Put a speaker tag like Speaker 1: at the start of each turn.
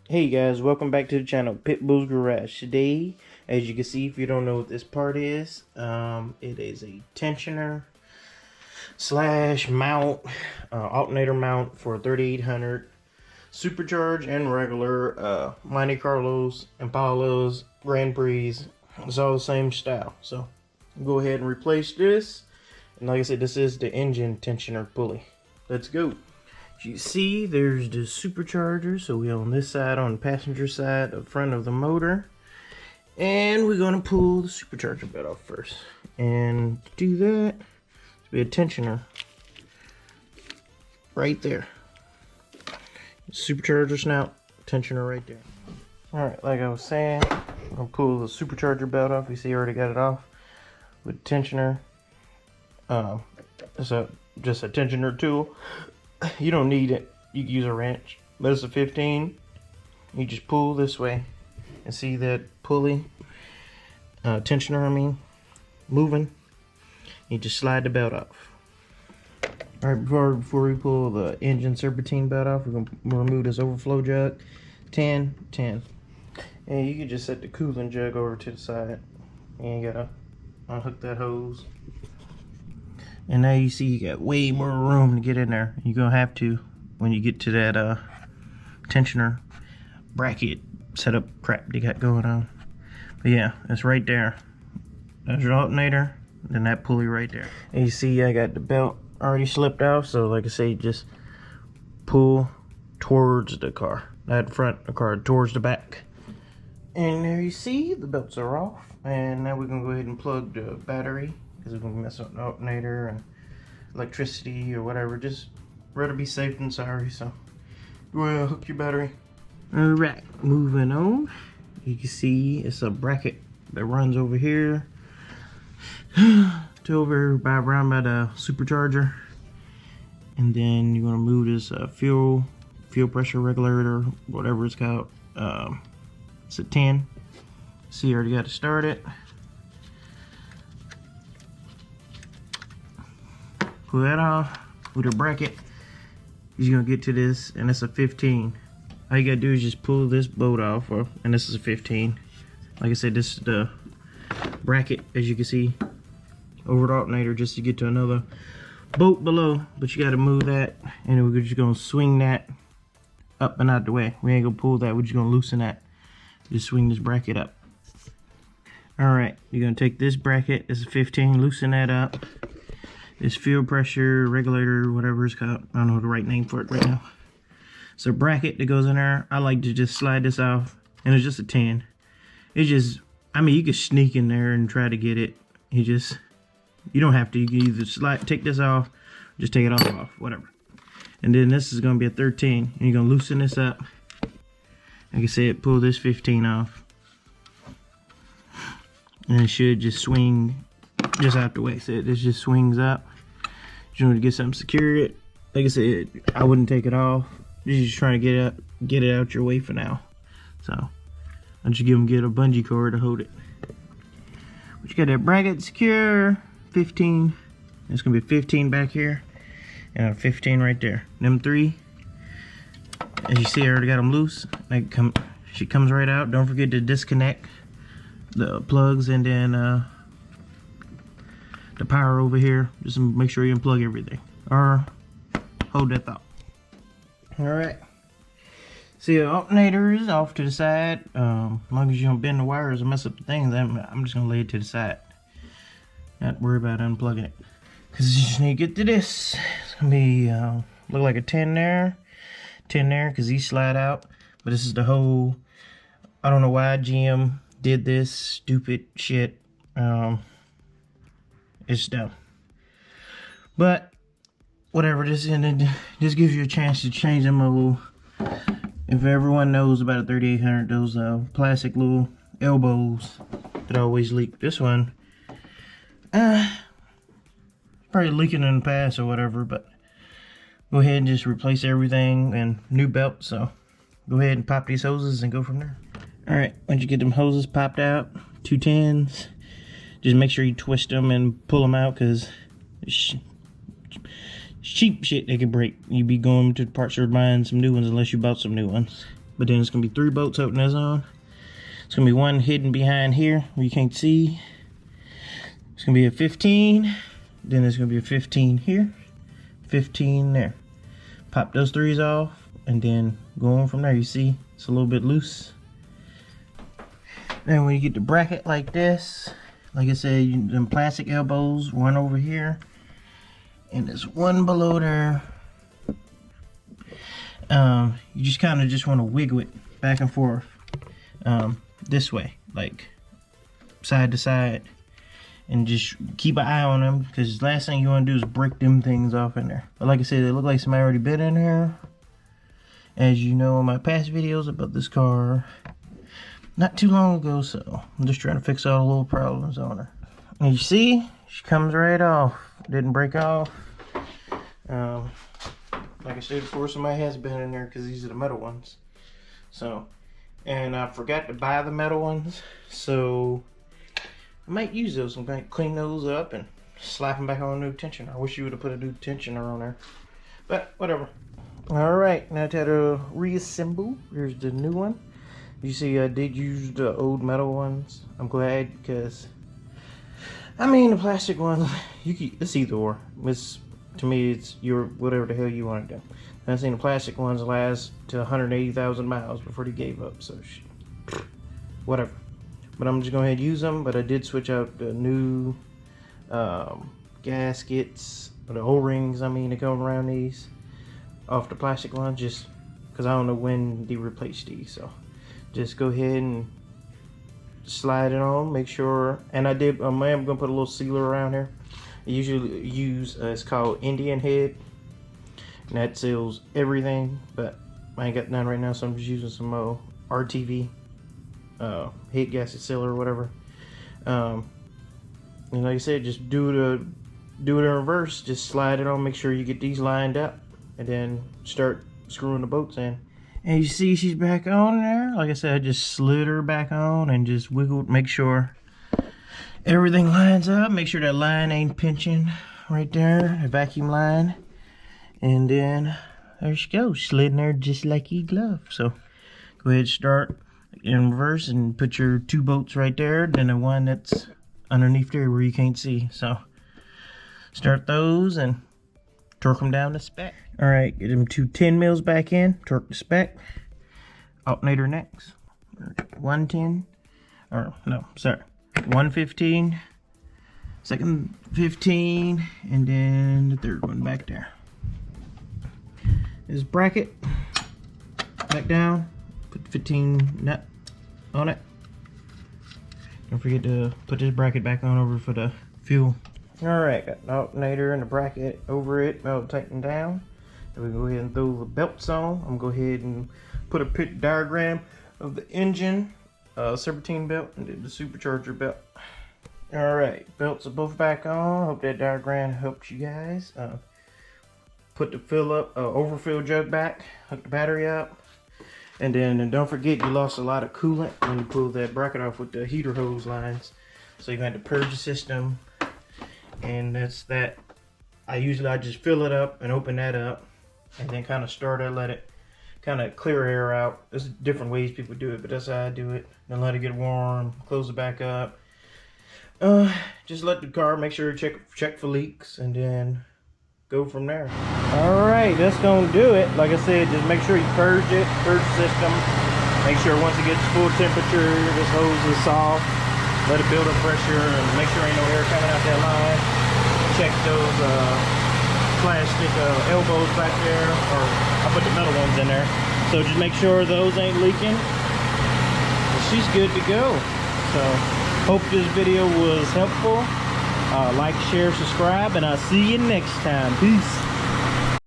Speaker 1: Hey guys, welcome back to the channel, Pitbull's Garage. Today, as you can see, if you don't know what this part is, it is a tensioner slash mount, alternator mount for 3800 supercharged and regular Monte Carlos, Impalas, Grand Prix. It's all the same style. So go ahead and replace this. And like I said, this is the engine tensioner pulley. Let's go. As you see, there's the supercharger. So we're on this side, on the passenger side, the front of the motor. And we're going to pull the supercharger belt off first. And to do that, there's be a tensioner right there. Supercharger snout, tensioner right there. Alright, like I was saying, I'm going to pull the supercharger belt off. You see I already got it off with tensioner. It's just a tensioner tool. You don't need it. You can use a wrench, but it's a 15. You just pull this way and see that pulley, tensioner, moving. You just slide the belt off. All right, before we pull the engine serpentine belt off, we're gonna remove this overflow jug. 10. And you can just set the coolant jug over to the side. And you gotta unhook that hose. And now you see you got way more room to get in there. You're gonna have to when you get to that tensioner bracket setup crap they got going on. But yeah, it's right there. There's your alternator, then that pulley right there. And you see I got the belt already slipped off, so like I say, just pull towards the car. Not front of the car, towards the back. And there you see the belts are off. And now we're gonna go ahead and plug the battery, because we're going to mess up the alternator and electricity or whatever. Just rather be safe than sorry. So go ahead and hook your battery. Alright, moving on. You can see it's a bracket that runs over here to over by around by the supercharger. And then you're going to move this fuel pressure regulator, whatever it's called. It's a 10. See, you already got it started. Pull that off with a bracket. You're gonna get to this, and it's a 15. All you gotta do is just pull this bolt off, and this is a 15. Like I said, this is the bracket, as you can see, over the alternator, just to get to another bolt below. But you gotta move that, and we're just gonna swing that up and out the way. We ain't gonna pull that, we're just gonna loosen that. Just swing this bracket up. Alright, you're gonna take this bracket, it's a 15, loosen that up. This fuel pressure regulator, whatever it's called. I don't know the right name for it right now. It's a bracket that goes in there. I like to just slide this off, and it's just a 10. It's just, you can sneak in there and try to get it. You don't have to. You can either take this off, or just take it off, whatever. And then this is going to be a 13, and you're going to loosen this up. Like I said, pull this 15 off, and it should just swing just out the way. So this just swings up. You want to get something secured. Like I said, I wouldn't take it off. You're just trying to get it out your way for now. So I'll just get a bungee cord to hold it. But you got that bracket secure. 15. It's gonna be 15 back here, and a 15 right there. Them three, as you see, I already got them loose. She comes right out. Don't forget to disconnect the plugs, and then the power over here. Just make sure you unplug everything, or hold that thought. Alright, see, the alternator is off to the side. As long as you don't bend the wires and mess up the things, I'm just gonna lay it to the side. Not worry about unplugging it, because you just need to get to this. It's gonna be look like a 10 there, because these slide out. But this is the whole, I don't know why GM did this stupid shit. It's dumb, but whatever. This gives you a chance to change them a little. If everyone knows about a 3800, those plastic little elbows that always leak. This one, probably leaking in the past or whatever. But go ahead and just replace everything and new belt. So go ahead and pop these hoses and go from there. All right, once you get them hoses popped out, 2 10s. Just make sure you twist them and pull them out, because it's cheap shit they can break. You be going to the parts store buying some new ones unless you bought some new ones. but then it's gonna be 3 bolts holding this on. It's gonna be one hidden behind here where you can't see. It's gonna be a 15, then there's gonna be a 15 here, 15 there. Pop those 3s off, and then go on from there. You see, it's a little bit loose. Then when you get the bracket like this, like I said, them plastic elbows, one over here, and there's one below there. You just kind of just want to wiggle it back and forth this way, like side to side, and just keep an eye on them, because the last thing you want to do is break them things off in there. But like I said, they look like somebody already been in there. As you know in my past videos about this car, not too long ago, so I'm just trying to fix all the little problems on her. And you see, she comes right off, didn't break off. Like I said before, somebody has been in there because these are the metal ones. So, and I forgot to buy the metal ones, so I might use those. I might clean those up and slap them back on a new tensioner. I wish you would have put a new tensioner on there, but whatever. All right, now to reassemble. Here's the new one. You see, I did use the old metal ones. I'm glad, because I mean the plastic ones, it's either or. To me, it's your whatever the hell you want to do. I've seen the plastic ones last to 180,000 miles before they gave up. So whatever. But I'm just going to go ahead and use them. But I did switch out the new gaskets, or the O-rings, I mean, that go around these, off the plastic ones, just because I don't know when they replaced these. So just go ahead and slide it on, make sure. And I am going to put a little sealer around here. I usually use, it's called Indian head, and that seals everything, but I ain't got none right now, so I'm just using some RTV head gasket sealer or whatever. And like I said, just do it in reverse. Just slide it on, make sure you get these lined up, and then start screwing the bolts in. And you see she's back on there. Like I said, I just slid her back on and just wiggled, make sure everything lines up. Make sure that line ain't pinching right there, the vacuum line. And then there she goes, slid in there just like a glove. So go ahead, start in reverse and put your 2 bolts right there, then the one that's underneath there where you can't see. So start those and torque them down to spec. All right, get them 2 10 mils back in, torque to spec. Alternator next. 110, or no, sorry. 115, second 15, and then the third one back there. This bracket back down, put the 15 nut on it. Don't forget to put this bracket back on over for the fuel. Alright, got the alternator and the bracket over it, all tightened down. Then we go ahead and throw the belts on. I'm gonna go ahead and put a pit diagram of the engine, serpentine belt, and then the supercharger belt. Alright, belts are both back on. Hope that diagram helps you guys. Put the overfill jug back, hook the battery up, and then don't forget you lost a lot of coolant when you pulled that bracket off with the heater hose lines. So you had to purge the system, and that's that. I just fill it up and open that up, and then kind of start it, let it kind of clear air out. There's different ways people do it, but that's how I do it. Then let it get warm, close it back up. Just let the car, make sure you check for leaks, and then go from there. Alright, that's gonna do it. Like I said, just make sure you purge the system. Make sure once it gets full temperature, this hose is soft. Let it build up pressure and make sure ain't no air coming out that line. Check those plastic elbows back there, or I put the metal ones in there. So just make sure those ain't leaking. And she's good to go. So hope this video was helpful. Like, share, subscribe, and I'll see you next time. Peace.